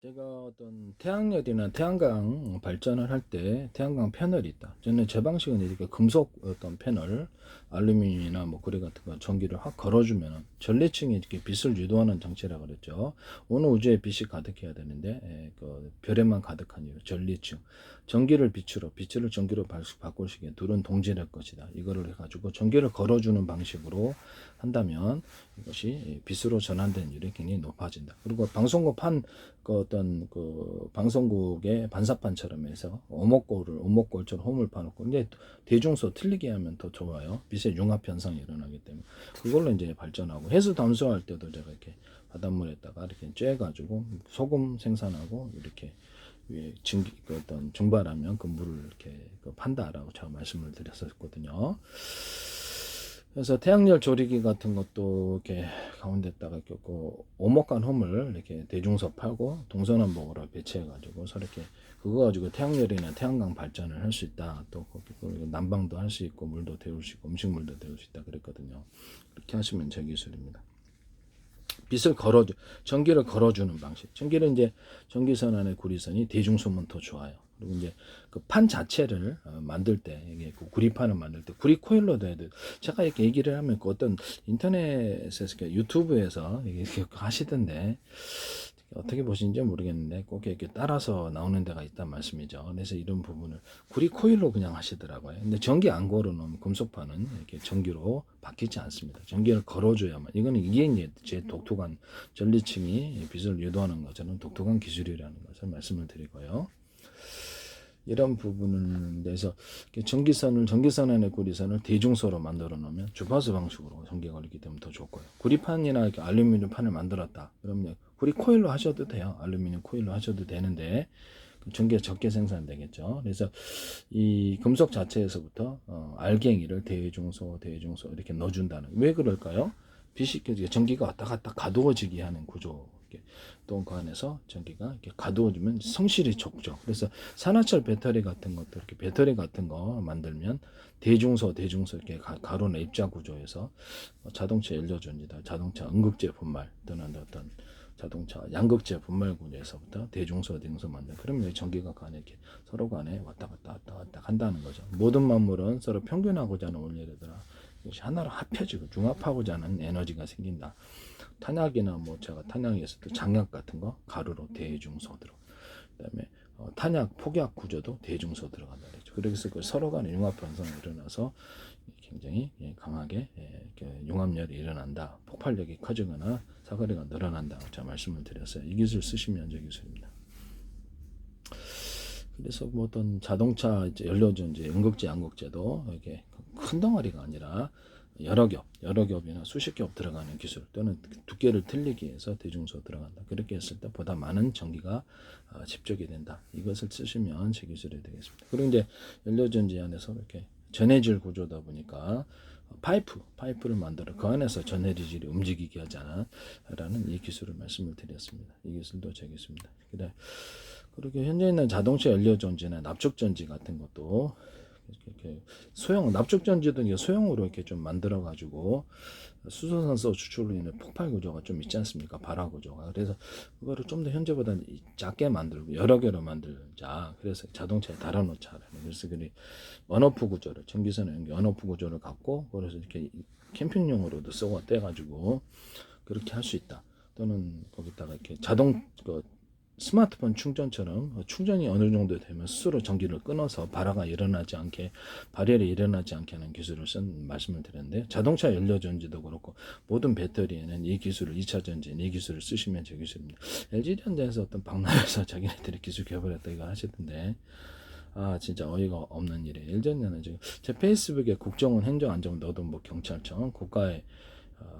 제가 어떤 태양열이나 태양광 발전을 할 때 태양광 패널이 있다. 저는 제 방식은 이렇게 금속 어떤 패널, 알루미늄이나 뭐 그래 같은 거 전기를 확 걸어주면 전래층이 이렇게 빛을 유도하는 장치라 그랬죠. 온 우주에 빛이 가득해야 되는데 그 별에만 가득한 이유 전리층. 전기를 빛으로, 빛을 전기로 바꿀 시기에 둘은 동질할 것이다. 이거를 해가지고 전기를 걸어주는 방식으로 한다면 이것이 빛으로 전환된 율이 굉장히 높아진다. 그리고 방송국 그 어떤 그 방송국의 반사판처럼 해서 오목골처럼 홈을 파놓고 근데 대중소 틀리게 하면 더 좋아요. 빛의 융합 현상이 일어나기 때문에 그걸로 이제 발전하고 해수 담수할 때도 제가 이렇게 바닷물에다가 이렇게 쬐가지고 소금 생산하고 이렇게 위에 그 어떤 증발하면 그 물을 이렇게 판다라고 제가 말씀을 드렸었거든요. 그래서 태양열 조리기 같은 것도 이렇게 가운데다가 껴고 오목간 홈을 이렇게 대중서 팔고 동서남북으로 배치해가지고 서로 이렇게 그거 가지고 태양열이나 태양광 발전을 할 수 있다. 또 난방도 할 수 있고 물도 데울 수 있고 음식물도 데울 수 있다 그랬거든요. 그렇게 하시면 제 기술입니다. 전기를 걸어주는 방식. 전기를 이제 전기선 안에 구리선이 대중소면 더 좋아요. 그리고 이제 그 판 자체를 만들 때 이게 그 구리판을 만들 때 구리 코일로도 해도 제가 이렇게 얘기를 하면 그 어떤 인터넷에서 유튜브에서 이렇게 하시던데 어떻게 보시는지 모르겠는데 꼭 이렇게 따라서 나오는 데가 있단 말씀이죠. 그래서 이런 부분을 구리 코일로 그냥 하시더라고요. 근데 전기 안 걸어놓으면 금속판은 이렇게 전기로 바뀌지 않습니다. 전기를 걸어줘야만 이게 이제 제 독특한 전리층이 빛을 유도하는 것처럼 독특한 기술이라는 것을 말씀을 드리고요. 이런 부분을 내서 전기선 안에 구리선을 대중소로 만들어 놓으면 주파수 방식으로 전기가 걸리기 때문에 더 좋고요. 구리판이나 이렇게 알루미늄 판을 만들었다. 그러면 구리 코일로 하셔도 돼요. 알루미늄 코일로 하셔도 되는데 전기가 적게 생산되겠죠. 그래서 이 금속 자체에서부터 알갱이를 대중소 이렇게 넣어준다는. 왜 그럴까요? 빛이 전기가 왔다 갔다 가두어지게 하는 구조. 또 그 안에서 전기가 이렇게 가두어지면 성실히 적죠. 그래서 산화철 배터리 같은 것도 이렇게 배터리 같은 거 만들면 대중소 이렇게 가로나 입자 구조에서 자동차 연료전지다, 자동차 음극재 분말 또는 어떤 자동차 양극재 분말 구조에서부터 대중소 만든. 그러면 전기가 그 안에 이렇게 서로 간에 왔다 갔다 한다는 거죠. 모든 만물은 서로 평균하고자 하는 원리더라. 이것이 하나로 합혀지고 융합하고자 하는 에너지가 생긴다. 탄약이나 뭐 제가 탄약에서도 장약 같은 거 가루로 대중소 들어. 그다음에 탄약 폭약 구조도 대중소 들어간다 그랬죠. 그래서 그 서로 간의 융합 현상이 일어나서 굉장히 강하게 융합열이 일어난다. 폭발력이 커지거나 사거리가 늘어난다. 제가 말씀을 드렸어요. 이 기술 쓰시면 저 기술입니다. 그래서 뭐 어떤 자동차 연료전지, 음극재, 양극재도 이렇게 큰 덩어리가 아니라 여러 겹이나 수십 겹 들어가는 기술 또는 두께를 틀리기 위해서 대중소 들어간다. 그렇게 했을 때 보다 많은 전기가 집적이 된다. 이것을 쓰시면 제 기술이 되겠습니다. 그리고 이제 연료전지 안에서 이렇게 전해질 구조다 보니까 파이프를 만들어 그 안에서 전해질이 움직이게 하자라는 이 기술을 말씀을 드렸습니다. 이 기술도 제 기술입니다. 그렇게 현재 있는 자동차 연료전지나 납축전지 같은 것도 이렇게 납축전지도 이제 소형으로 이렇게 좀 만들어 가지고 수소산소 추출로 인해 폭발 구조가 좀 있지 않습니까? 발화 구조가. 그래서 그거를 좀 더 현재보다 작게 만들고 여러 개로 만들자. 그래서 자동차에 달아놓자. 그래서 언오프 구조를 전기선에 언오프 구조를 갖고 그래서 이렇게 캠핑용으로도 쓰고 떼가지고 그렇게 할 수 있다. 또는 거기다가 이렇게 스마트폰 충전처럼 충전이 어느 정도 되면 스스로 전기를 끊어서 발열이 일어나지 않게 하는 기술을 쓴 말씀을 드렸는데 자동차 연료전지도 그렇고 모든 배터리에는 이 기술을 2차 전지에 이 기술을 쓰시면 제 기술입니다. LG전자에서 어떤 박람회에서 자기네들이 기술 개발했다 이거 하시던데 진짜 어이가 없는 일이에요. LG전자는 지금 제 페이스북에 국정원 행정안전 노동부 경찰청 국가의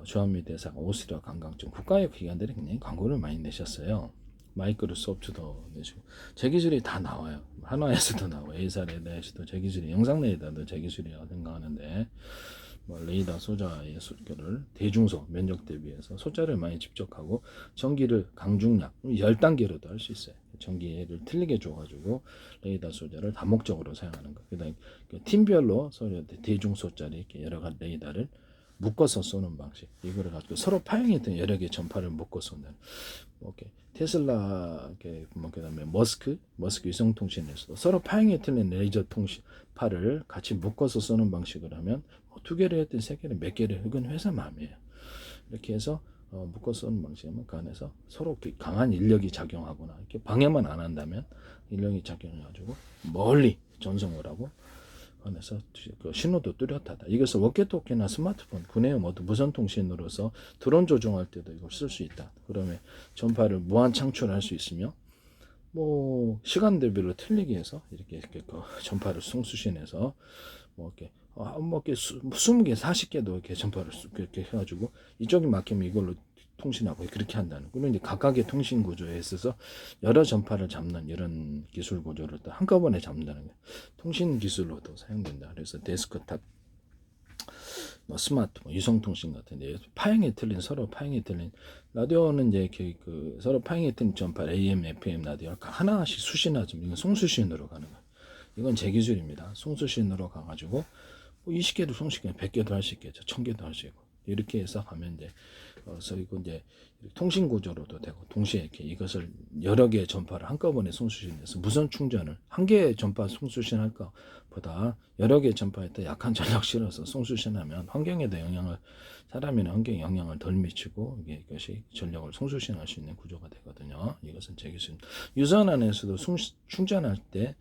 주한미 대사관 오스트리아 관광청 국가의 기관들이 굉장히 광고를 많이 내셨어요. 마이크로소프트도 내시고 제 기술이 다 나와요. 한화에서도 나오고 A사 레이더에서도 제 기술이 영상 레이더도 제 기술이라고 생각하는데 뭐 레이더 소자의 소를 대중소 면적 대비해서 소자를 많이 집적하고 전기를 강중량 10단계로도 할 수 있어요. 전기를 틀리게 줘가지고 레이더 소자를 다목적으로 사용하는 거. 그다음에 팀별로 대중소자리 이렇게 여러 가지 레이더를 묶어서 쏘는 방식. 이거를 가지고 서로 파형했던 여러 개의 전파를 묶어 쏜다는. 오케이. 테슬라 뭐 그다음에 머스크 위성통신에서도 서로 파행이 틀린 레이저 통신파를 같이 묶어서 쏘는 방식을 하면 두 개를 했든 세 개를 몇 개를 이건 회사 마음이에요. 이렇게 해서 묶어 쏘는 방식이면 그 안에서 서로 강한 인력이 작용하거나 이렇게 방해만 안 한다면 인력이 작용해가지고 멀리 전송을 하고 안에서 그 신호도 뚜렷하다. 이것을 워키토키나 스마트폰, 구내용 모두 무선 통신으로서 드론 조종할 때도 이걸 쓸 수 있다. 그러면 전파를 무한 창출할 수 있으며 뭐 시간대별로 틀리게 해서 이렇게 그 전파를 송수신해서 뭐 이렇게 뭐 이렇게 20개, 40개도 이렇게 전파를 이렇게 해가지고 이쪽이 막히면 이걸로 통신하고 그렇게 한다는. 그리고 이제 각각의 통신 구조에 있어서 여러 전파를 잡는 이런 기술 구조를 또 한꺼번에 잡는다는 거예요. 통신 기술로도 사용된다. 그래서 데스크탑, 뭐 스마트폰, 유성통신 같은데 서로 파행이 틀린 라디오는 이제 그 서로 파행이 틀린 전파 AM, FM 라디오를 하나씩 수신하죠. 이건 송수신으로 가는 거예요. 이건 제 기술입니다. 송수신으로 가가지고 뭐 20개도 송수시키면 100개도 할 수 있겠죠. 1000개도 할 수 있고. 이렇게 해서 하면 이제 그리고 이제 통신 구조로도 되고 동시에 이렇게 이것을 여러 개의 전파를 한꺼번에 송수신해서 무선 충전을 한 개의 전파 송수신할 것보다 여러 개의 전파에 더 약한 전력 실어서 송수신하면 환경에도 사람이나 환경에 영향을 덜 미치고 이것이 전력을 송수신할 수 있는 구조가 되거든요. 이것은 제 기술입니다. 유선 안에서도 충전할 때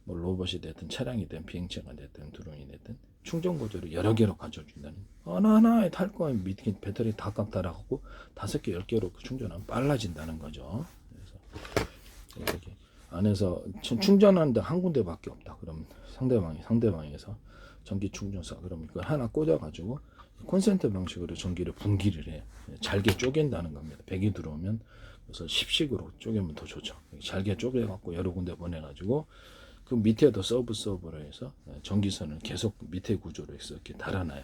뭐 로봇이 됐든 차량이 됐든 비행체가 됐든 드론이 됐든 충전 구조를 여러 개로 가져준다는. 하나하나에 탈 거면 밑에 배터리 다 깎달아갖고 5개, 10개로 충전하면 빨라진다는 거죠. 그래서 이렇게 안에서 충전하는데 한 군데밖에 없다. 그럼 상대방에서 전기 충전소 그럼 이걸 하나 꽂아가지고 콘센트 방식으로 전기를 분기를 해. 잘게 쪼갠다는 겁니다. 100이 들어오면 그래서 10식으로 쪼개면 더 좋죠. 잘게 쪼개갖고 여러 군데 보내가지고 그 밑에도 서버로 해서 전기선을 계속 밑에 구조로 해서 이렇게 달아놔요.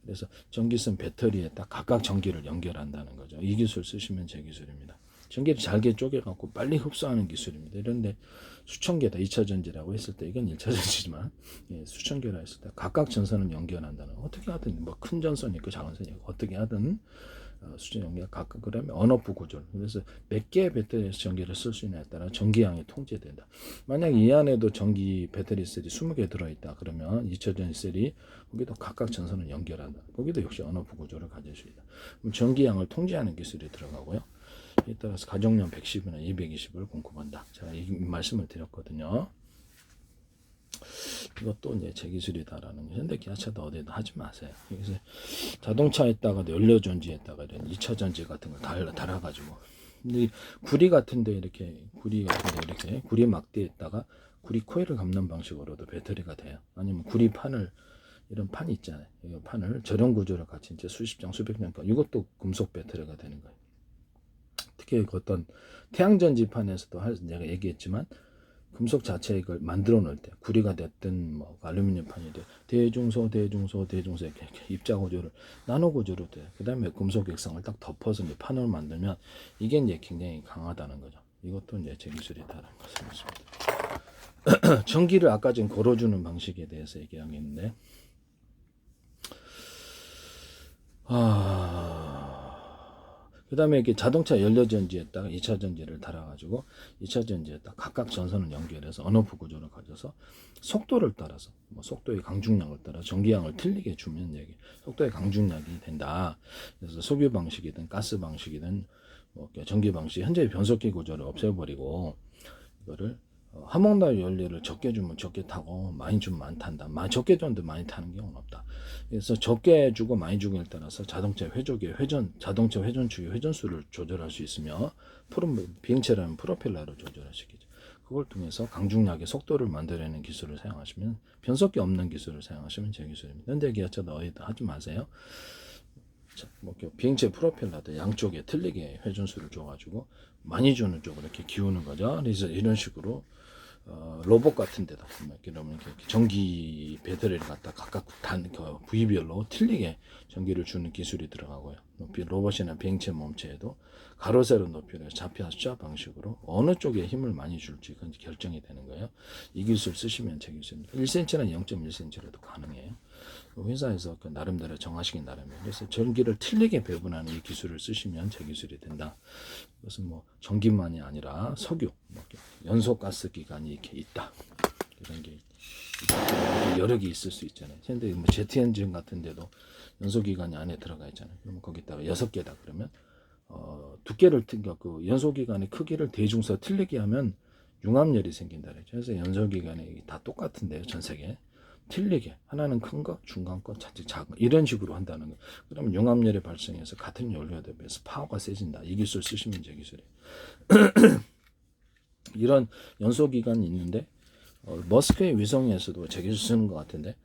그래서 전기선 배터리에 딱 각각 전기를 연결한다는 거죠. 이 기술 쓰시면 제 기술입니다. 전기를 잘게 쪼개갖고 빨리 흡수하는 기술입니다. 이런데 수천 개다 2차 전지라고 했을 때 이건 1차 전지지만 수천 개라 했을 때 각각 전선을 연결한다는 어떻게 하든 뭐 큰 전선이 있고 작은 선이 있고 어떻게 하든 수준 연결 각각 그러면 언오프 구조를 그래서 몇 개의 배터리에서 전기를 쓸 수 있냐에 따라 전기량이 통제된다. 만약 이 안에도 전기 배터리 셀이 20개 들어있다 그러면 2차 전지 셀이 거기도 각각 전선을 연결한다. 거기도 역시 언오프 구조를 가질 수 있다. 그럼 전기량을 통제하는 기술이 들어가고요. 이에 따라서 가정용 110이나 220을 공급한다. 제가 이 말씀을 드렸거든요. 이것도 이제 제 기술이다라는 거. 현대 기아차도 어디에도 하지 마세요. 그래서 자동차에다가 연료 전지에다가 이런 2차 전지 같은 걸 달아가지고 근데 구리 같은데 이렇게 구리 막대에다가 구리 코일을 감는 방식으로도 배터리가 돼요. 아니면 구리판을 이런 판이 있잖아요. 이 판을 저렴 구조를 같이 이제 수십 장 수백 장 이것도 금속 배터리가 되는 거예요. 특히 어떤 태양전지판에서도 내가 얘기했지만 금속 자체 이걸 만들어 놓을 때 구리가 됐든 뭐 알루미늄판이 돼 대중소 이렇게 입자 구조를 나노 구조로 돼. 그다음에 금속 액상을 딱 덮어서 이제 판을 만들면 이게 이제 굉장히 강하다는 거죠. 이것도 이제 제 기술이다라는 것을 말씀드립니다. 전기를 아까 지금 걸어주는 방식에 대해서 얘기하겠는데 그 다음에 이렇게 자동차 연료전지에다가 2차 전지를 달아가지고 2차 전지에다가 각각 전선을 연결해서 언오프 구조를 가져서 속도를 따라서 뭐 속도의 강중량을 따라 전기량을 틀리게 주면 속도의 강중량이 된다. 그래서 석유 방식이든 가스 방식이든 뭐 전기 방식 현재의 변속기 구조를 없애버리고 이거를 화목나 연료를 적게 주면 적게 타고 많이 주면 많이 탄다. 적게 줬는데 많이 타는 경우는 없다. 그래서 적게 주고 많이 주고에 따라서 자동차 자동차 회전축의 회전수를 조절할 수 있으며 비행체라면 프로펠러를 조절할 수 있겠죠. 그걸 통해서 강중량의 속도를 만들어내는 기술을 사용하시면 변속기 없는 기술을 사용하시면 제 기술입니다. 현대 기아차도 어디다 하지 마세요. 뭐 비행체 프로펠러도 양쪽에 틀리게 회전수를 줘가지고 많이 주는 쪽으로 이렇게 기우는 거죠. 그래서 이런 식으로 로봇 같은 데다 그러면 전기 배터리를 갖다 각각 부위별로 틀리게 전기를 주는 기술이 들어가고요. 로봇이나 비행체 몸체에도 가로 세로 높이를 좌표 숫자 방식으로 어느 쪽에 힘을 많이 줄지 결정이 되는 거예요. 이 기술 쓰시면 제 기술입니다. 1cm나 0.1cm라도 가능해요. 회사에서 그 나름대로 정하시기 나름이에요. 그래서 전기를 틀리게 배분하는 이 기술을 쓰시면 제 기술이 된다. 그것은 뭐 전기만이 아니라 석유, 뭐 연소가스 기관이 이렇게 있다. 이런 게 여러 개 있을 수 있잖아요. 근데 뭐 제트 엔진 같은 데도 연소 기관이 안에 들어가 있잖아요. 그러면 거기다가 6개다 그러면 두께를 그 연소 기관의 크기를 대중서 틀리게 하면 융합열이 생긴다 그랬죠. 그래서 연소 기관이 다 똑같은데요, 전 세계. 틀리게 하나는 큰 거, 중간 거, 작은 거 이런 식으로 한다는 거. 그러면 융합열이 발생해서 같은 연료에 대비해서 파워가 세진다. 이 기술 쓰시면 제 기술이에요. 이런 연소 기관이 있는데 머스크의 위성에서도 제 기술 쓰는 것 같은데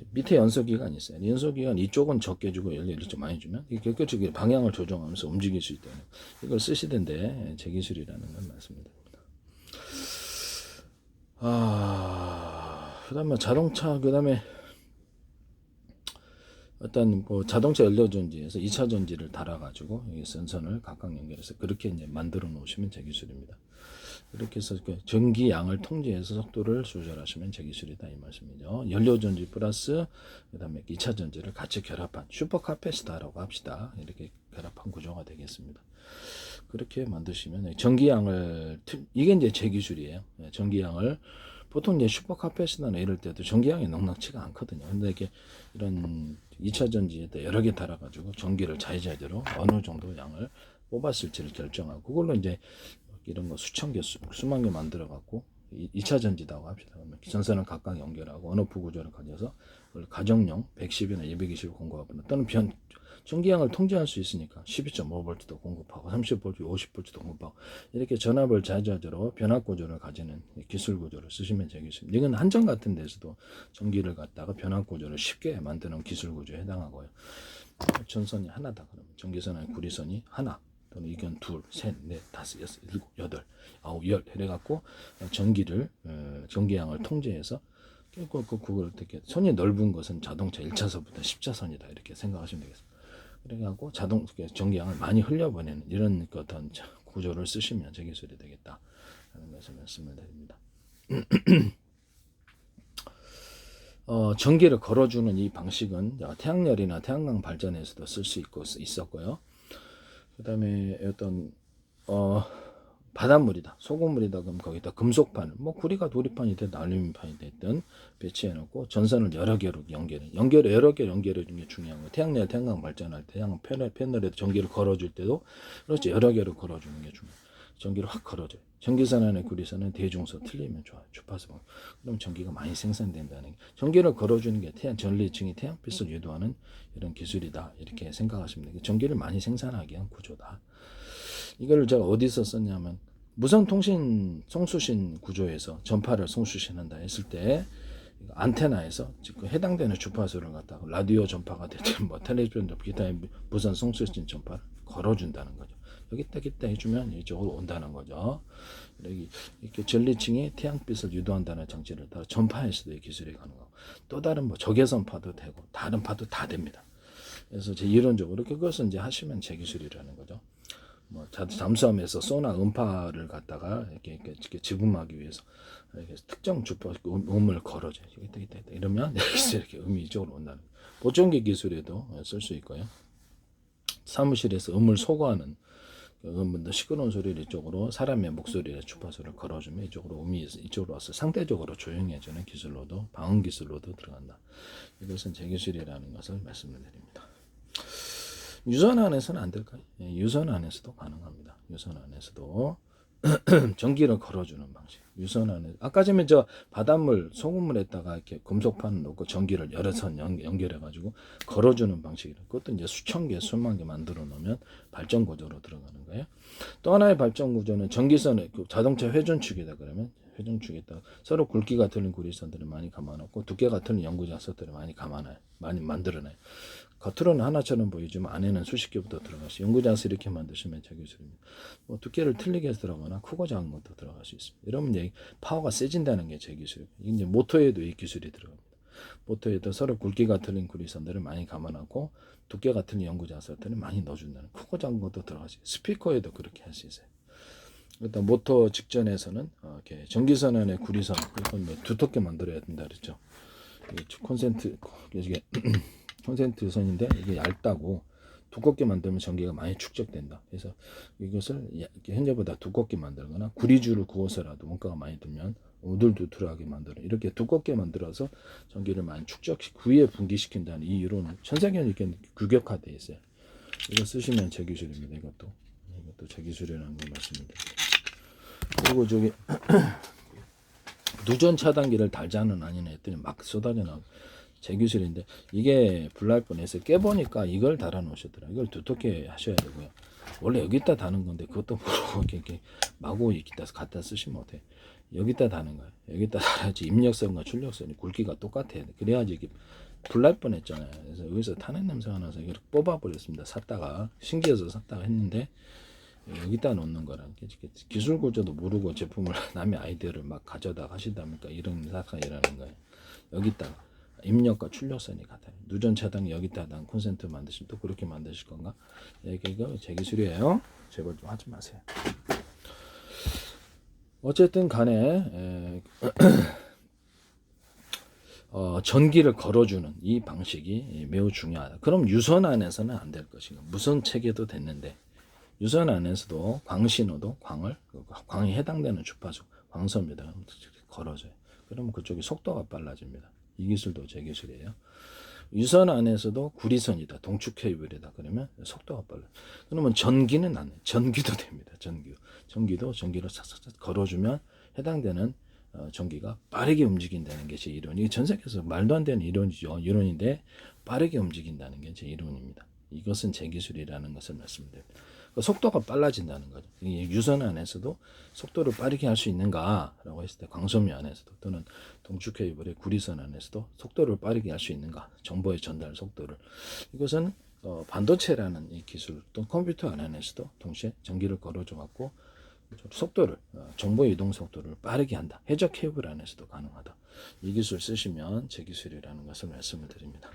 밑에 연소 기관이 있어요. 연소 기관 이쪽은 적게 주고 연료를 좀 많이 주면 이게 결국에 방향을 조정하면서 움직일 수 있다는 이걸 쓰시던데 제 기술이라는 건 말씀드립니다. 그다음에 자동차, 그다음에 어떤 뭐 자동차 연료 전지에서 2차 전지를 달아가지고 여기 선선을 각각 연결해서 그렇게 이제 만들어 놓으시면 제 기술입니다. 이렇게 해서 그 전기 양을 통제해서 속도를 조절하시면 제 기술이다 이 말씀이죠. 연료 전지 플러스 그다음에 2차 전지를 같이 결합한 슈퍼 카패시터라고 합시다. 이렇게 결합한 구조가 되겠습니다. 그렇게 만드시면 전기양을 이게 이제 제 기술이에요. 전기양을 보통 이제 슈퍼 카패시터나 이럴 때도 전기양이 넉넉치가 않거든요. 근데 이렇게 이런 2차 전지에다 여러 개 달아가지고 전기를 자유자재로 어느 정도 양을 뽑았을지를 결정하고 그걸로 이제 이런 거 수천 개, 수만 개 만들어 갖고 2차 전지다고 합시다. 전선을 각각 연결하고 언어프 구조를 가져서 그걸 가정용 110이나 220을 공급하거나 또는 전기양을 통제할 수 있으니까 12.5V도 공급하고 30V, 50V도 공급하고 이렇게 전압을 자주자주로 변압 구조를 가지는 기술 구조를 쓰시면 되겠습니다. 이건 한전 같은 데서도 전기를 갖다가 변압 구조를 쉽게 만드는 기술 구조에 해당하고요. 전선이 하나다 그러면 전기선의 구리선이 하나 또는 이건 둘, 셋, 넷, 다섯, 여섯, 일곱, 여덟, 아홉, 열 해갖고 전기양을 통제해서 그걸 어떻게 선이 넓은 것은 자동차 1차선부터 10차선이다 이렇게 생각하시면 되겠습니다. 그래갖고 전기양을 많이 흘려보내는 이런 어떤 구조를 쓰시면 제 기술이 되겠다 하는 것을 말씀을 드립니다. 전기를 걸어주는 이 방식은 태양열이나 태양광 발전에서도 쓸 수 있었고요. 그 다음에 어떤 바닷물이다, 소금물이다 그럼 거기다 금속판, 뭐 구리가 도리판이 됐든 알루미늄판이 됐든 배치해 놓고 전선을 여러 개로 여러 개 연결해 주는 게 중요한 거예요. 태양열, 태양광 발전할 때 태양 패널에도 전기를 걸어줄 때도 그렇지 여러 개로 걸어주는 게 중요해요. 전기를 확 걸어줘요. 전기선 안에 구리선은 대중소 틀리면 좋아요. 주파수 그럼 전기가 많이 생산된다는 게 전기를 걸어주는 게 전리층이 태양빛을 유도하는 이런 기술이다 이렇게 생각하시면 돼요. 전기를 많이 생산하기 위한 구조다. 이걸 제가 어디서 썼냐면 무선통신 송수신 구조에서 전파를 송수신한다 했을 때 안테나에서 지금 해당되는 주파수를 갖다가 라디오 전파가 됐든 뭐 텔레비전 기타의 무선 송수신 전파를 걸어준다는 거죠. 여기다 해주면 이쪽으로 온다는 거죠. 이렇게 전리층이 태양빛을 유도한다는 장치를 따라 전파에서도 이 기술이 가능하고 또 다른 뭐 적외선파도 되고 다른 파도 다 됩니다. 그래서 제 이론적으로 그것은 이제 하시면 제 기술이라는 거죠. 뭐 잠수함에서 소나 음파를 갖다가 이렇게 지분하기 위해서 이렇게 특정 주파 음을 걸어줘. 이러면 이렇게 음이 이쪽으로 온다는. 보청기 기술에도 쓸 수 있고요. 사무실에서 음을 소거하는 음분도 시끄러운 소리를 이쪽으로 사람의 목소리에 주파수를 걸어주면 이쪽으로 음이 이쪽으로 와서 상대적으로 조용해지는 기술로도 방음 기술로도 들어간다. 이것은 제 기술이라는 것을 말씀을 드립니다. 유선 안에서는 안 될까요? 예, 유선 안에서도 가능합니다. 유선 안에서도 전기를 걸어주는 방식. 유선 안에 아까 전에 저 바닷물 소금물에다가 이렇게 금속판 놓고 전기를 여러 선 연결해가지고 걸어주는 방식이라. 그것도 이제 수천 개, 수만 개 만들어 놓으면 발전 구조로 들어가는 거예요. 또 하나의 발전 구조는 전기선의 자동차 회전축이다 그러면 회전축에다가 서로 굵기가 틀린 구리선들을 많이 감아놓고 두께가 틀린 연구자석들을 많이 만들어놔요. 겉으로는 하나처럼 보이지만 안에는 수십 개부터 들어가서 연구자석 이렇게 만드시면 제 기술입니다. 뭐 두께를 틀리게 해서 들어가나 크고 작은 것도 들어갈 수 있습니다. 이러면 이제 파워가 세진다는 게 제 기술입니다. 이제 모터에도 이 기술이 들어갑니다. 모터에도 서로 굵기가 틀린 구리선들을 많이 감아놓고 두께가 틀린 연구자석들을 많이 넣어준다는 크고 작은 것도 들어가서 스피커에도 그렇게 할 수 있어요. 일단 모터 직전에서는 이렇게 전기선 안에 구리선 이건 뭐 두텁게 만들어야 된다 그랬죠. 이게 콘센트 선인데 이게 얇다고 두껍게 만들면 전기가 많이 축적된다. 그래서 이것을 현재보다 두껍게 만들거나 구리줄을 구워서라도 원가가 많이 들면 오돌두돌하게 만들어 이렇게 두껍게 만들어서 전기를 많이 후에 분기시킨다는 이 이론은 전 세계에 이렇게 규격화되어 있어요. 이거 쓰시면 제 기술입니다. 이것도 제 기술이라는 걸 말씀드립니다. 그리고 저기 누전 차단기를 달자는 아니네 했더니 막 쏟아져 나오고 제 기술인데 이게 불날 뻔해서 깨보니까 이걸 달아 놓으셨더라. 이걸 두텁게 하셔야 되고요. 원래 여기다 다는 건데 그것도 모르고 이렇게 마구 여기다 갖다 쓰시면 어때? 여기다 다는 거예요. 여기다 달아야지 입력선과 출력선이 굵기가 똑같아야 돼. 그래야지 이게 불날 뻔했잖아요. 그래서 여기서 탄핵 냄새가 나서 이걸 뽑아버렸습니다. 샀다가 신기해서 샀다가 했는데 여기다 놓는 거랑 기술 구조도 모르고 제품을 남의 아이디어를 막 가져다 하신다니까 이런 사건이 일어나는 거예요. 여기다가 입력과 출력선이 같아요. 누전 차단 여기다 난 콘센트 만드시면 또 그렇게 만드실 건가? 이거 제 기술이에요. 제발 좀 하지 마세요. 어쨌든 간에 전기를 걸어주는 이 방식이 매우 중요하다. 그럼 유선 안에서는 안 될 것인가? 무선 체계도 됐는데 유선 안에서도 광신호도 광에 해당되는 주파수 광선입니다. 걸어줘요. 그러면 그쪽이 속도가 빨라집니다. 이 기술도 제 기술이에요. 유선 안에서도 구리선이다, 동축 케이블이다. 그러면 속도가 빨라. 그러면 전기는 안 돼. 전기도 됩니다. 전기도 전기를 싹싹싹 걸어주면 해당되는 전기가 빠르게 움직인다는 게 제 이론이 전 세계에서 말도 안 되는 이론이죠. 이론인데 빠르게 움직인다는 게 제 이론입니다. 이것은 제 기술이라는 것을 말씀드립니다. 속도가 빨라진다는 거죠. 유선 안에서도 속도를 빠르게 할 수 있는가라고 했을 때 광섬유 안에서도 또는 동축 케이블의 구리선 안에서도 속도를 빠르게 할 수 있는가, 정보의 전달 속도를. 이것은 반도체라는 이 기술 또 컴퓨터 안에서도 동시에 전기를 걸어줘 갖고 속도를 정보 이동 속도를 빠르게 한다. 해저 케이블 안에서도 가능하다. 이 기술 쓰시면 제 기술이라는 것을 말씀을 드립니다.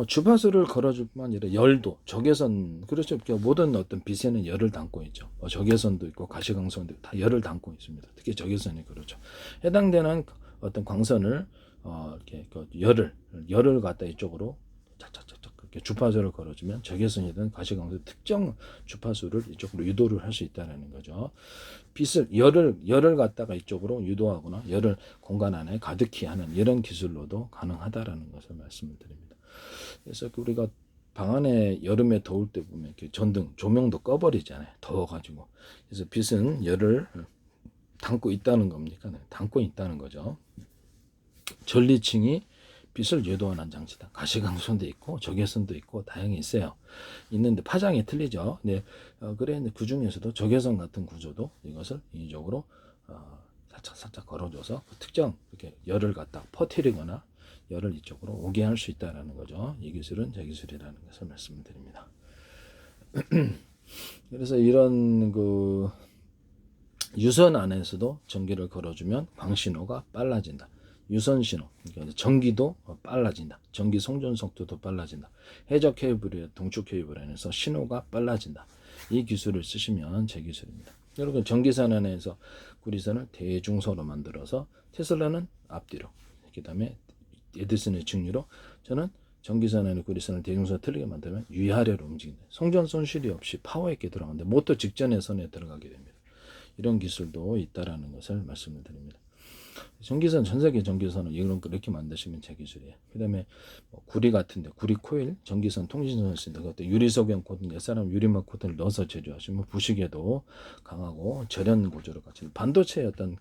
주파수를 걸어줄 뿐만 아니라 열도, 적외선, 그렇죠. 모든 어떤 빛에는 열을 담고 있죠. 적외선도 있고 가시광선도 있고 다 열을 담고 있습니다. 특히 적외선이 그렇죠. 해당되는 어떤 광선을 이렇게 열을 갖다 이쪽으로 착착착착 그렇게 주파수를 걸어주면 적외선이든 가시광선 특정 주파수를 이쪽으로 유도를 할 수 있다는 거죠. 열을 갖다가 이쪽으로 유도하거나 열을 공간 안에 가득히 하는 이런 기술로도 가능하다라는 것을 말씀을 드립니다. 그래서 우리가 방 안에 여름에 더울 때 보면 이렇게 전등 조명도 꺼버리잖아요. 더워가지고. 그래서 빛은 열을 담고 있다는 겁니까? 네, 담고 있다는 거죠. 전리층이 빛을 유도하는 장치다. 가시광선도 있고 적외선도 있고 다양히 있어요. 있는데 파장이 틀리죠. 네, 그래 그 중에서도 적외선 같은 구조도 이것을 인위적으로 살짝 걸어줘서 특정 이렇게 열을 갖다 퍼뜨리거나 열을 이쪽으로 오게 할 수 있다는 거죠. 이 기술은 제 기술이라는 것을 말씀드립니다. 그래서 이런 유선 안에서도 전기를 걸어주면 광신호가 빨라진다. 유선 신호, 그러니까 전기도 빨라진다. 전기 송전 속도도 빨라진다. 해저 케이블, 동축 케이블 안에서 신호가 빨라진다. 이 기술을 쓰시면 제 기술입니다. 여러분 전기선 안에서 구리선을 대중소로 만들어서 테슬라는 앞뒤로, 그 다음에 에디슨의 증류로 저는 전기선 안에 구리선을 대중소로 틀리게 만들면 위아래로 움직인다. 송전 손실이 없이 파워 있게 들어가는데 모터 직전의 선에 들어가게 됩니다. 이런 기술도 있다라는 것을 말씀을 드립니다. 전기선 전세계 전기선은 이렇게 만드시면 제 기술이에요. 그다음에 구리 같은데 구리 코일 전기선 통신선을 쓴다. 그것도 유리석영 코팅 옛사람 유리막 코팅을 넣어서 제조하시면 부식에도 강하고 절연 구조를 갖춘 반도체의 어떤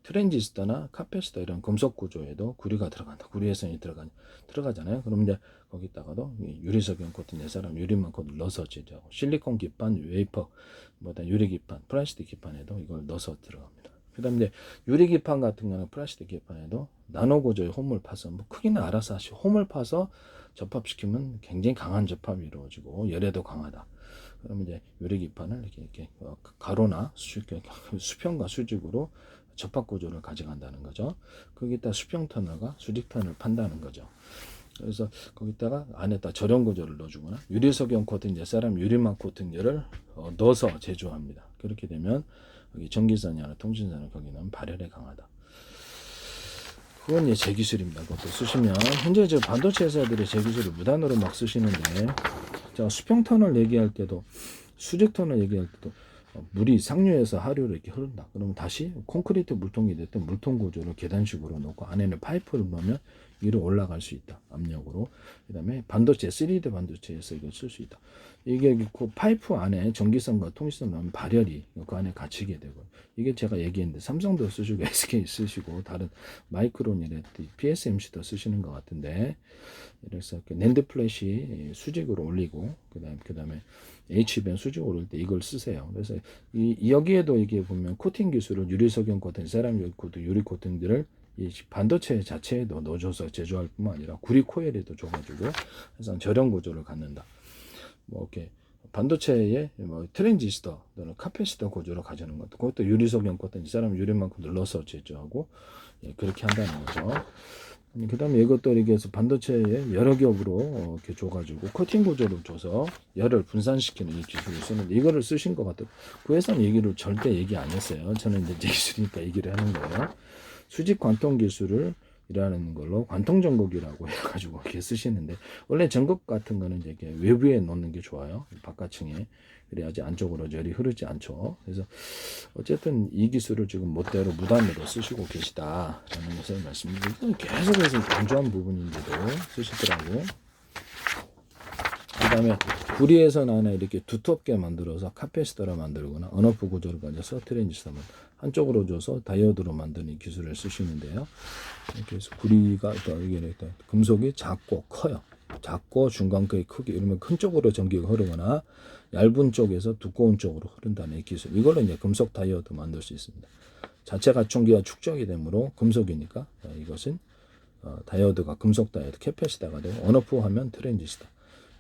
트랜지스터나 카패시터 이런 금속 구조에도 구리가 들어간다. 구리해선이 들어가잖아요. 그럼 이제 거기다가도 유리석영 코팅 옛사람 유리막 코팅을 넣어서 제조하고 실리콘 기판, 웨이퍼, 유리 기판, 플라스틱 기판에도 이걸 넣어서 들어갑니다. 그 다음에 이제 유리기판 같은 거는 플라스틱 기판에도 나노 구조의 홈을 파서 크기는 알아서 하시고 홈을 파서 접합시키면 굉장히 강한 접합이 이루어지고 열에도 강하다. 그러면 이제 유리기판을 이렇게 가로나 수평과 수직으로 접합 구조를 가져간다는 거죠. 거기다 수평 터널과 수직 터널을 판다는 거죠. 그래서 거기다가 안에다 절연 구조를 넣어주거나 유리석영 코팅 옛사람 유리막 코팅제를 넣어서 제조합니다. 그렇게 되면 여기 전기선이 아니라 통신선은 거기는 발열에 강하다. 그건 이제 제 기술입니다. 그것도 쓰시면 현재 저 반도체 회사들이 제 기술을 무단으로 막 쓰시는데, 자 수평 터널 얘기할 때도 수직 터널 얘기할 때도 물이 상류에서 하류로 이렇게 흐른다. 그러면 다시 콘크리트 물통이 됐든 물통 구조를 계단식으로 놓고 안에는 파이프를 넣으면 위로 올라갈 수 있다. 압력으로. 그다음에 반도체 3D 반도체에서 이걸 쓸 수 있다. 이게 그 파이프 안에 전기선과 통신선 넣으면 발열이 그 안에 갇히게 되고, 이게 제가 얘기했는데 삼성도 쓰시고 SK 쓰시고 다른 마이크론이라든지 PSMC도 쓰시는 것 같은데, 그래서 낸드 플래시 수직으로 올리고 그다음에 H변 수직으로 올릴 때 이걸 쓰세요. 그래서 여기에도 이게 보면 코팅 기술을 유리석영 코팅, 세라믹 코팅, 유리 코팅들을 이 반도체 자체에도 넣어줘서 제조할 뿐만 아니라 구리 코일에도 줘가지고 항상 저렴 구조를 갖는다. 뭐 이렇게 반도체에 뭐 트랜지스터 또는 카패시터 구조를 가져는 것도, 그것도 유리석영 코팅, 사람 유리만큼 눌러서 제조하고, 예, 그렇게 한다는 거죠. 그 다음에 이것도 이렇게 해서 반도체에 여러 겹으로 이렇게 줘가지고 커팅 구조를 줘서 열을 분산시키는 이 기술을 쓰는데, 이거를 쓰신 것 같아요. 그 회사는 얘기를 절대 얘기 안 했어요. 저는 이제 제 기술이니까 얘기를 하는 거예요. 수직 관통 기술을 이라는 걸로 관통 전극이라고 해가지고 이렇게 쓰시는데, 원래 전극 같은 거는 이제 이렇게 외부에 놓는 게 좋아요. 바깥층에. 그래야지 안쪽으로 열이 흐르지 않죠. 그래서 어쨌든 이 기술을 지금 멋대로 무단으로 쓰시고 계시다라는 것을 말씀드리고, 계속해서 강조한 부분인데도 쓰시더라고요. 그 다음에 구리에서는 하나 이렇게 두텁게 만들어서 카패시터를 만들거나 언오프 구조를 가져서 트랜지스터만 한쪽으로 줘서 다이오드로 만드는 기술을 쓰시는데요. 이렇게 해서 구리가 이게 금속이 작고 커요. 작고 중간급의 크기, 이러면 큰 쪽으로 전기가 흐르거나 얇은 쪽에서 두꺼운 쪽으로 흐른다는 기술. 이걸로 이제 금속 다이오드 만들 수 있습니다. 자체 가충기가 축적이 되므로 금속이니까 이것은 다이오드가 금속 다이오드 캐패시터가 되고, 언오프 하면 트랜지스터.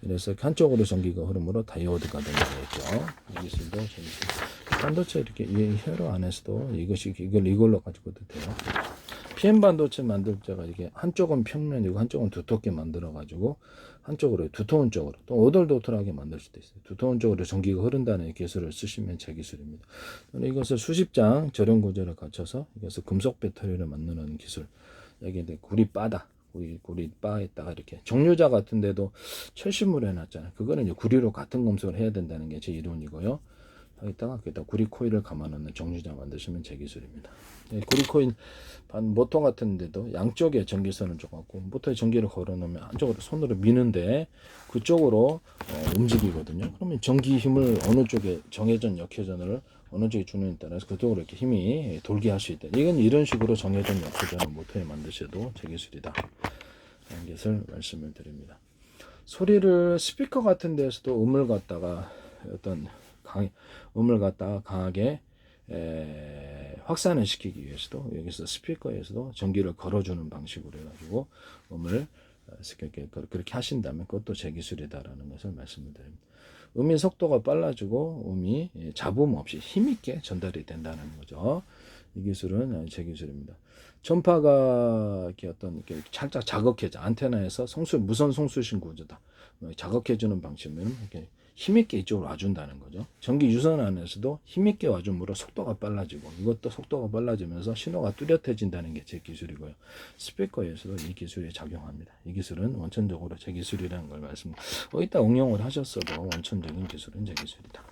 그래서 한쪽으로 전기가 흐르므로 다이오드가 되는 거겠죠. 이 기술도 재밌어요. 반도체 이렇게 이 회로 안에서도 이걸로 가지고도 돼요. PM 반도체 만들 때가 이게 한쪽은 평면이고 한쪽은 두텁게 만들어 가지고 한쪽으로 두터운 쪽으로 또 오돌도돌하게 만들 수도 있어요. 두터운 쪽으로 전기가 흐른다는 기술을 쓰시면 제 기술입니다. 이것을 수십 장 절연 구조를 갖춰서 이것을 금속 배터리를 만드는 기술. 여기 이제 구리바다. 구리 바에다가 이렇게 정류자 같은 데도 철심으로 해놨잖아요. 그거는 이제 구리로 같은 금속을 해야 된다는 게 제 이론이고요. 여기다가 구리 코일을 감아놓는 정류자 만드시면 제 기술입니다. 구리 코일 모터 같은 데도 양쪽에 전기선을 줘갖고 모터에 전기를 걸어놓으면 한쪽으로 손으로 미는데 그쪽으로 움직이거든요. 그러면 전기 힘을 어느 쪽에 정회전, 역회전을 어느 쪽에 주느냐에 따라서 그쪽으로 이렇게 힘이 돌게 할 수 있다. 이건 이런 식으로 정회전, 역회전을 모터에 만드셔도 제 기술이다. 라는 것을 말씀을 드립니다. 소리를 스피커 같은 데서도 음을 갖다가 음을 갖다가 강하게 확산을 시키기 위해서도 여기서 스피커에서도 전기를 걸어주는 방식으로 해가지고 음을 그렇게 하신다면 그것도 제 기술이다라는 것을 말씀을 드립니다. 음의 속도가 빨라지고 음이 잡음 없이 힘있게 전달이 된다는 거죠. 이 기술은 제 기술입니다. 전파가 이렇게 살짝 자극해져, 안테나에서 무선 송수신 구조다. 자극해주는 방식은 이렇게 힘있게 이쪽으로 와준다는 거죠. 전기 유선 안에서도 힘있게 와줌으로 속도가 빨라지고, 이것도 속도가 빨라지면서 신호가 뚜렷해진다는 게 제 기술이고요. 스피커에서도 이 기술이 작용합니다. 이 기술은 원천적으로 제 기술이라는 걸 이따 응용을 하셨어도 원천적인 기술은 제 기술이다.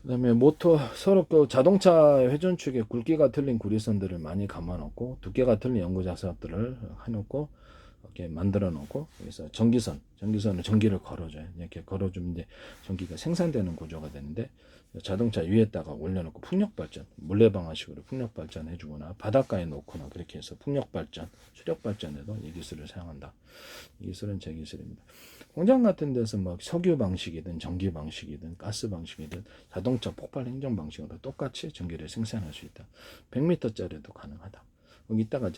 그 다음에 모터, 서로 자동차 회전축에 굵기가 틀린 구리선들을 많이 감아놓고 두께가 틀린 연구자석들을 해놓고 이렇게 만들어 놓고, 그래서 전기선을 전기를 걸어줘요. 이렇게 걸어주면 이제 전기가 생산되는 구조가 되는데, 자동차 위에다가 올려놓고 풍력발전, 물레방아식으로 풍력발전 해주거나 바닷가에 놓거나 그렇게 해서 풍력발전, 수력발전에도 이 기술을 사용한다. 이 기술은 제 기술입니다. 공장 같은 데서 석유 방식이든 전기 방식이든 가스 방식이든 자동차 폭발 행정 방식으로 똑같이 전기를 생산할 수 있다. 100m짜리도 가능하다. 이따가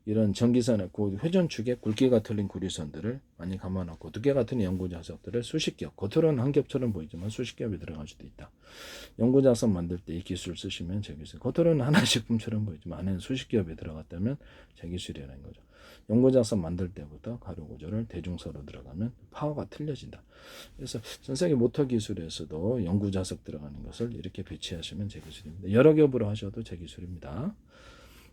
이런 전기선의 회전축에 굵기가 틀린 구리선들을 많이 감아놓고 두께가 틀린 연구자석들을 수십 겹, 겉으로는 한 겹처럼 보이지만 수십 겹이 들어갈 수도 있다. 연구자석 만들 때 이 기술 쓰시면 제 기술. 겉으로는 하나씩 품처럼 보이지만 안에는 수십 겹이 들어갔다면 제 기술이라는 거죠. 연구자석 만들 때부터 가루 구조를 대중서로 들어가면 파워가 틀려진다. 그래서 전 세계 모터 기술에서도 연구자석 들어가는 것을 이렇게 배치하시면 제 기술입니다. 여러 겹으로 하셔도 제 기술입니다.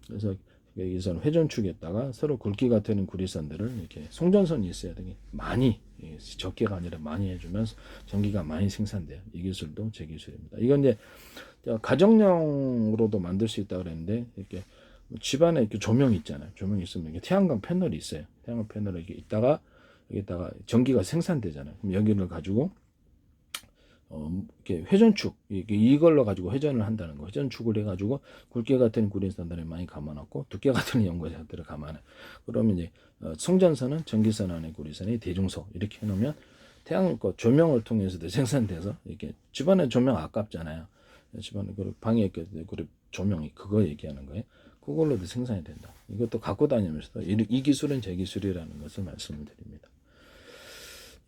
그래서 여기서는 회전축에다가 서로 굵기가 되는 구리선들을 이렇게 송전선이 있어야 되게 많이, 적게가 아니라 많이 해주면 전기가 많이 생산돼요. 이 기술도 제 기술입니다. 이건 이제 가정용으로도 만들 수 있다 그랬는데, 이렇게 집안에 이렇게 조명 있잖아요. 조명 있으면 이게 태양광 패널이 있어요. 태양광 패널이 이렇게 있다가 여기다가 전기가 생산되잖아요. 그럼 여기를 가지고 이렇게 회전축, 이걸로 가지고 회전을 한다는 거. 회전축을 해가지고 굵게 같은 구리선들을 많이 감아놨고 두께 같은 연구선들을 감아놔. 그러면 이제 송전선은 전기선 안에 구리선이 대중소 이렇게 해놓으면 태양 조명을 통해서도 생산돼서 이렇게 집안에 조명 아깝잖아요. 집안에 방에 그 조명이 그거 얘기하는 거예요. 그걸로도 생산이 된다. 이것도 갖고 다니면서도 이 기술은 제 기술이라는 것을 말씀을 드립니다.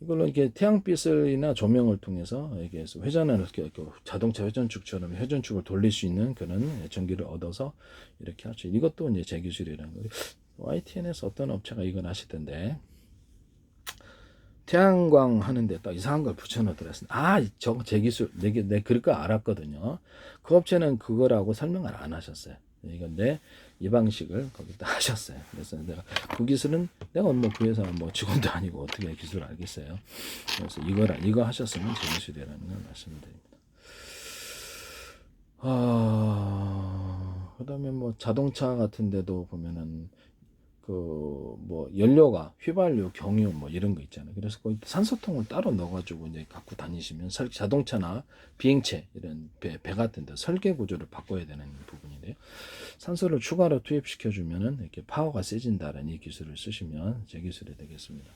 이걸로 이렇게 태양빛이나 조명을 통해서 이게 회전을 이렇게 자동차 회전축처럼 회전축을 돌릴 수 있는 그런 전기를 얻어서 이렇게 할 수 있는, 이것도 이제 제 기술이라는 거예요. YTN에서 어떤 업체가 이걸 하시던데, 태양광 하는데 딱 이상한 걸 붙여놓더랬어요. 저거 제 기술, 내 그럴 거 알았거든요. 그 업체는 그거라고 설명을 안 하셨어요. 이건데 이 방식을 거기다 하셨어요. 그래서 내가 그 기술은 내가 그 회사 직원도 아니고 어떻게 기술을 알겠어요. 그래서 이거 하셨으면 제 기술이라는 걸 말씀드립니다. 그다음에 자동차 같은 데도 보면은 연료가 휘발유, 경유 이런 거 있잖아요. 그래서 거기 산소통을 따로 넣어가지고 이제 갖고 다니시면 자동차나 비행체 이런 배 같은 데 설계 구조를 바꿔야 되는 부분인데요. 산소를 추가로 투입시켜주면은 이렇게 파워가 세진다는 이 기술을 쓰시면 제 기술이 되겠습니다.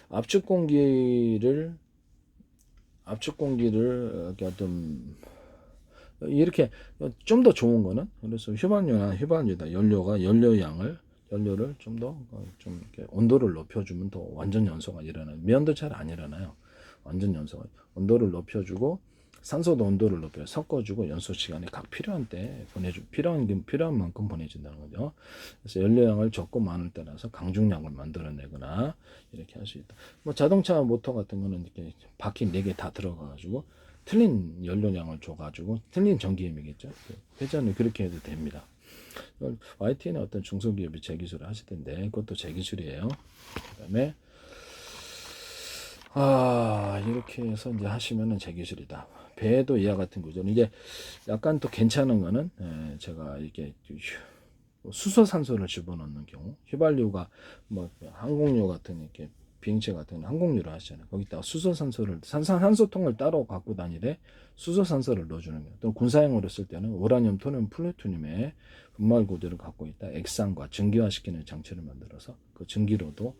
압축 공기를 이렇게 좀 더 좋은 거는, 그래서 휘발유다 연료를 좀 더 이렇게 온도를 높여주면 더 완전 연소가 일어나요. 면도 잘 안 일어나요. 완전 연소가 온도를 높여주고 산소도 온도를 높여 섞어주고 연소 시간에 각 필요한 때 필요한 만큼 보내준다는 거죠. 그래서 연료량을 적고 많을 따라서 강중량을 만들어내거나 이렇게 할 수 있다. 자동차 모터 같은 거는 이렇게 바퀴 4개 다 들어가가지고 틀린 연료량을 줘가지고 틀린 전기음이겠죠. 회전을 그렇게 해도 됩니다. YTN의 어떤 중소기업이 제 기술을 하시던데 그것도 제 기술이에요. 그다음에 이렇게 해서 이제 하시면은 제 기술이다. 배도 이와 같은 구조는 이제 약간 또 괜찮은 거는 제가 이게 수소산소를 집어넣는 경우, 휘발유가 항공유 같은 이렇게 비행체 같은 항공유를 하시잖아요. 거기다가 수소산소를 산소통을 따로 갖고 다니되 수소산소를 넣어주는 거예요. 또 군사용으로 쓸 때는 우라늄, 토륨, 플루토늄의 분말 구조를 갖고 있다 액상과 증기화시키는 장치를 만들어서 그 증기로도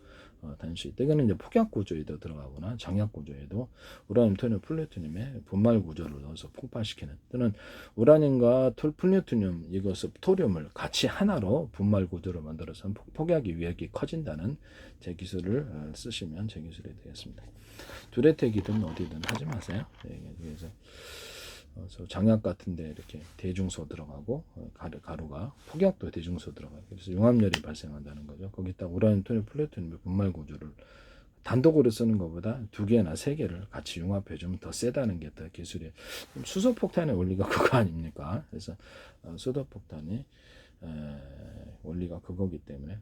다닐 수 있다. 이거는 이제 폭약 구조에도 들어가거나 장약 구조에도 우라늄, 토륨, 플루토늄의 분말 구조를 넣어서 폭발시키는, 또는 우라늄과 플루토늄 이것을 토륨을 같이 하나로 분말 구조를 만들어서 폭약의 위력이 커진다는 제 기술을 쓰시면 제 기술이 되겠습니다. 두레텍이든 어디든 하지 마세요. 그래서 장약 같은데 이렇게 대중소 들어가고 가루가 폭약도 대중소 들어가요. 그래서 융합열이 발생한다는 거죠. 거기다 우라늄, 토륨, 플루토늄의 분말 구조를 단독으로 쓰는 것보다 2개나 3개를 같이 융합해주면 더 세다는 게 더 기술이에요. 수소폭탄의 원리가 그거 아닙니까? 그래서 수소폭탄이 원리가 그거기 때문에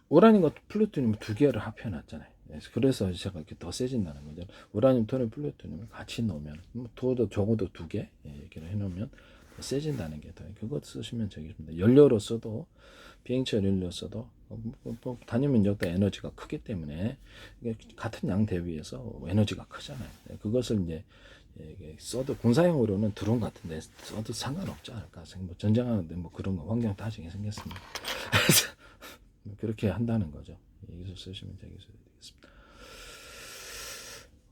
우라늄과 플루토늄 2개를 합해놨잖아요. 그래서 제가 이렇게 더 세진다는 거죠. 우라늄, 토륨, 플루토늄을 같이 넣으면 적어도 2개 이렇게 해놓으면 더 세진다는 게 더. 그거 쓰시면 되겠습니다. 연료로 써도 비행체 연료로 써도 단위 면적도 에너지가 크기 때문에 같은 양 대비해서 에너지가 크잖아요. 그것을 이제 써도 군사용으로는 드론 같은데 써도 상관없지 않을까. 전쟁하는데 그런 거 환경 따지게 생겼습니다. 그렇게 한다는 거죠. 이 기술 쓰시면 제 기술이 되겠습니다.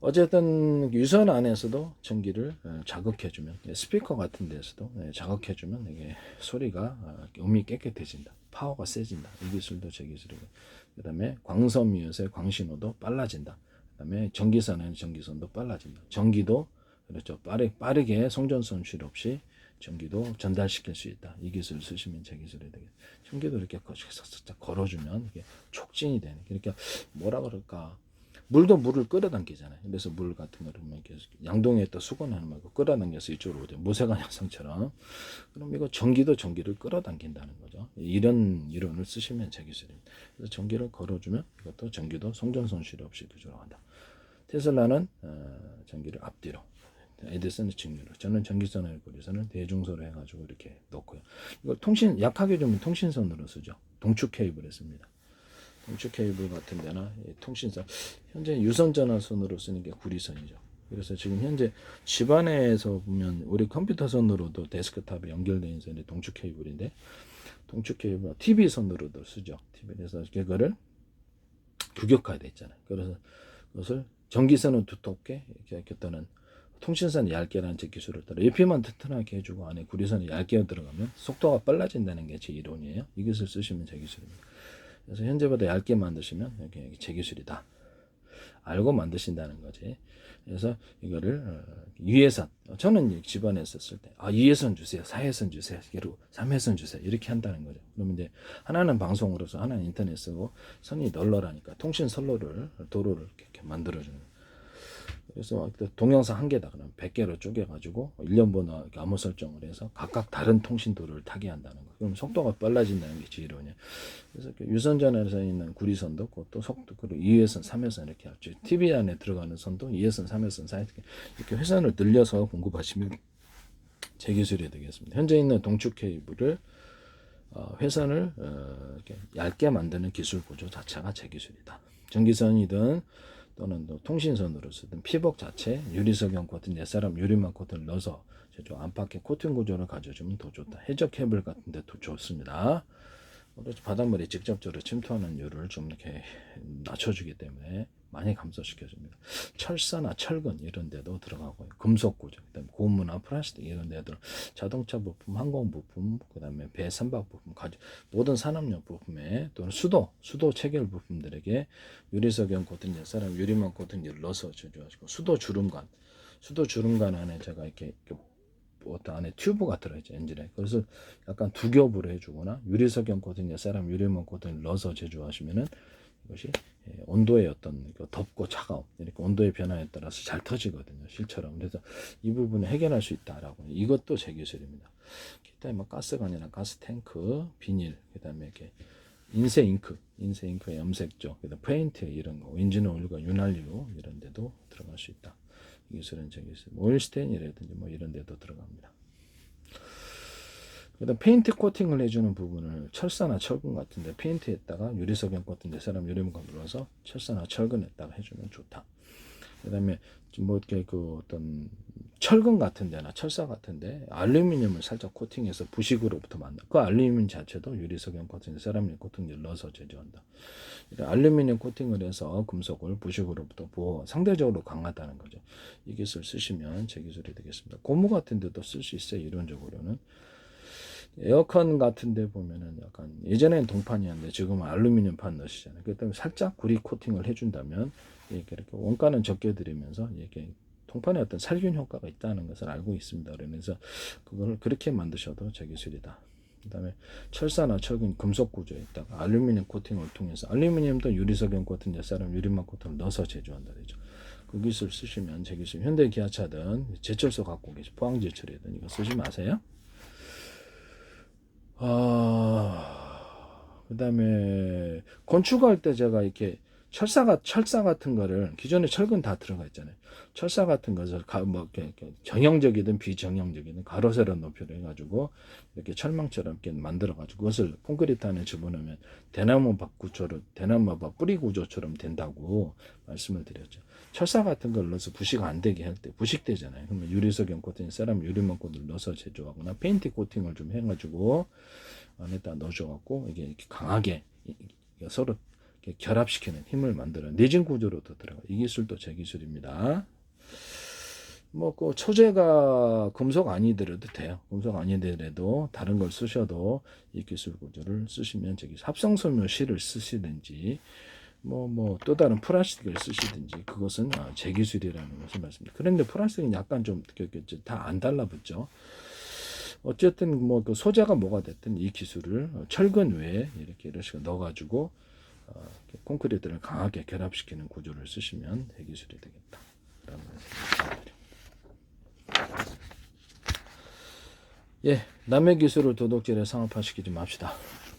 어쨌든 유선 안에서도 전기를 자극해주면, 스피커 같은 데서도 자극해주면 이게 소리가 음이 깨끗해진다. 파워가 세진다. 이 기술도 제 기술이고, 그 다음에 광섬유에서의 광신호도 빨라진다. 그 다음에 전기선에는 전기선도 빨라진다. 전기도 그렇죠. 빠르게 송전선 쉴 없이 전기도 전달시킬 수 있다. 이 기술을 쓰시면 제 기술이 되겠다. 전기도 이렇게 살짝 걸어주면 이게 촉진이 되는. 그러니까 뭐라 그럴까. 물도 물을 끌어당기잖아요. 그래서 물 같은 거를 뭐 이렇게 양동이에 또 수건하는 말고 끌어당겨서 이쪽으로 오죠. 모세관 현상처럼. 그럼 이거 전기를 끌어당긴다는 거죠. 이런 이론을 쓰시면 제 기술입니다. 그래서 전기를 걸어주면 이것도 전기도 송전 손실 없이 조절한다. 테슬라는 전기를 앞뒤로, 에디슨은 직류로, 저는 전기선을 고리선을 대중소로 해가지고 이렇게 놓고요. 이걸 통신 약하게 좀 통신선으로 쓰죠. 동축 케이블에 씁니다. 동축 케이블 같은 데나 통신선, 현재 유선전화선으로 쓰는 게 구리선이죠. 그래서 지금 현재 집안에서 보면 우리 컴퓨터선으로도 데스크탑에 연결되어 있는 선이 동축 케이블인데, 동축 케이블 TV 선으로도 쓰죠. TV에서 그거를 규격화돼 있잖아요. 그래서 그것을 전기선은 두텁게 이렇게 또는 통신선이 얇게라는 제 기술을 따라 옆에만 튼튼하게 해주고 안에 구리선이 얇게 들어가면 속도가 빨라진다는 게 제 이론이에요. 이 기술 쓰시면 제 기술입니다. 그래서 현재보다 얇게 만드시면 이게 제 기술이다. 알고 만드신다는 거지. 그래서 이거를 유해선, 저는 집안에서 쓸 때 유해선 주세요, 4회선 주세요, 3회선 주세요 이렇게 한다는 거죠. 그러면 이제 하나는 방송으로서 하나는 인터넷 쓰고 선이 널널하니까 통신 선로를 도로를 이렇게 만들어주는 거예요. 그래서 동영상 한 개다 그러면 100개로 쪼개가지고 1년번호 암호 설정을 해서 각각 다른 통신도를 타게 한다는 거. 그럼 속도가 빨라진다는 게 지론이에요. 그래서 유선전에서 있는 구리선도 또 속도 그리고 2회선, 3회선 이렇게 하죠. TV 안에 들어가는 선도 2회선, 3회선, 4회선 이렇게 회선을 늘려서 공급하시면 제 기술이 되겠습니다. 현재 있는 동축 케이블을 회선을 이렇게 얇게 만드는 기술 구조 자체가 제 기술이다. 전기선이든 또는 통신선으로 쓰든 피복 자체 유리석영 코팅, 옛사람 유리막 코팅을 넣어서 제조 안팎의 코팅 구조를 가져주면 더 좋다. 해적 케이블 같은 데도 좋습니다. 바닷물이 직접적으로 침투하는 율을 좀 이렇게 낮춰주기 때문에 많이 감소시켜줍니다. 철사나 철근 이런 데도 들어가고요. 금속 구조, 그다음에 고무나 플라스틱 이런 데도 자동차 부품, 항공 부품, 그다음에 배 선박 부품, 모든 산업용 부품에 또는 수도 체결 부품들에게 유리석영 코팅, 옛사람 유리막 코팅제를 넣어서 제조하시고 수도 주름관 안에 제가 이렇게 어떤 안에 튜브가 들어있죠, 엔진에. 그래서 약간 두 겹으로 해주거나 유리석영 코팅, 옛사람 유리막 코팅을 넣어서 제조하시면은 이것이 온도의 어떤 덥고 차가움 이렇게 온도의 변화에 따라서 잘 터지거든요, 실처럼. 그래서 이 부분을 해결할 수 있다라고. 이것도 제 기술입니다. 그다음에 뭐 가스관이나 가스 탱크, 비닐, 그다음에 이렇게 인쇄 잉크의 염색조, 그다음 페인트 이런 거, 엔진 오일과 윤활유 이런 데도 들어갈 수 있다. 이 기술은 제 기술. 오일스테인이라든지 뭐 이런 데도 들어갑니다. 그다음 페인트 코팅을 해주는 부분을 철사나 철근 같은데 페인트에다가 유리석영 같은 데 사람 유리물감 눌러서 철사나 철근에다가 해주면 좋다. 그다음에 뭐 이렇게 그 어떤 철근 같은 데나 철사 같은 데 알루미늄을 살짝 코팅해서 부식으로부터 만나. 그 알루미늄 자체도 유리석영 코팅, 세라믹 코팅을 넣어서 제조한다. 알루미늄 코팅을 해서 금속을 부식으로부터 보호, 상대적으로 강하다는 거죠. 이 기술 쓰시면 제 기술이 되겠습니다. 고무 같은 데도 쓸 수 있어요, 이론적으로는. 에어컨 같은 데 보면은 약간 예전에는 동판이었는데 지금은 알루미늄판 넣으시잖아요. 그렇기 때문에 살짝 구리 코팅을 해준다면 이렇게 원가는 적게 들이면서 이렇게 통판에 어떤 살균 효과가 있다는 것을 알고 있습니다. 그래서 그걸 그렇게 만드셔도 제 기술이다. 그 다음에 철사나 철근 금속 구조에다가 알루미늄 코팅을 통해서 알루미늄도 유리석영 코팅, 옛사람 유리막 코팅을 넣어서 제조한다 되죠. 그 기술 쓰시면 제 기술, 현대 기아차든 제철소 갖고 계시 포항제철이든 이거 쓰지 마세요. 그 다음에 건축할 때 제가 이렇게 철사 같은 거를 기존에 철근 다 들어가 있잖아요. 철사 같은 것을 뭐 이렇게 정형적이든 비정형적이든 가로 세로 높이로 해가지고 이렇게 철망처럼 이렇게 만들어가지고 그것을 콘크리트 안에 집어넣으면 대나무밭 뿌리 구조처럼 된다고 말씀을 드렸죠. 철사 같은 걸 넣어서 부식 안 되게 할 때 부식되잖아요. 그러면 유리석영 코팅, 세라믹 유리막 코팅을 넣어서 제조하거나 페인트 코팅을 좀 해가지고 안에다 넣어줘갖고 이게 이렇게 강하게 서로 이렇게 결합시키는 힘을 만드는 내진 구조로도 들어가. 이 기술도 제 기술입니다. 뭐 그 소재가 금속 아니더라도 돼요. 금속 아니더라도 다른 걸 쓰셔도 이 기술 구조를 쓰시면 제 기술. 합성섬유 실을 쓰시든지 뭐 또 다른 플라스틱을 쓰시든지 그것은 제 기술이라는 것을 말씀드립니다. 그런데 플라스틱은 약간 좀 다 안 달라붙죠. 어쨌든 뭐 그 소재가 뭐가 됐든 이 기술을 철근 외에 이렇게 넣어가지고 콘크리트를 강하게 결합시키는 구조를 쓰시면 대기술이 되겠다. 라는 말씀드립니다. 예, 남의 기술을 도둑질에 상업화시키지 맙시다.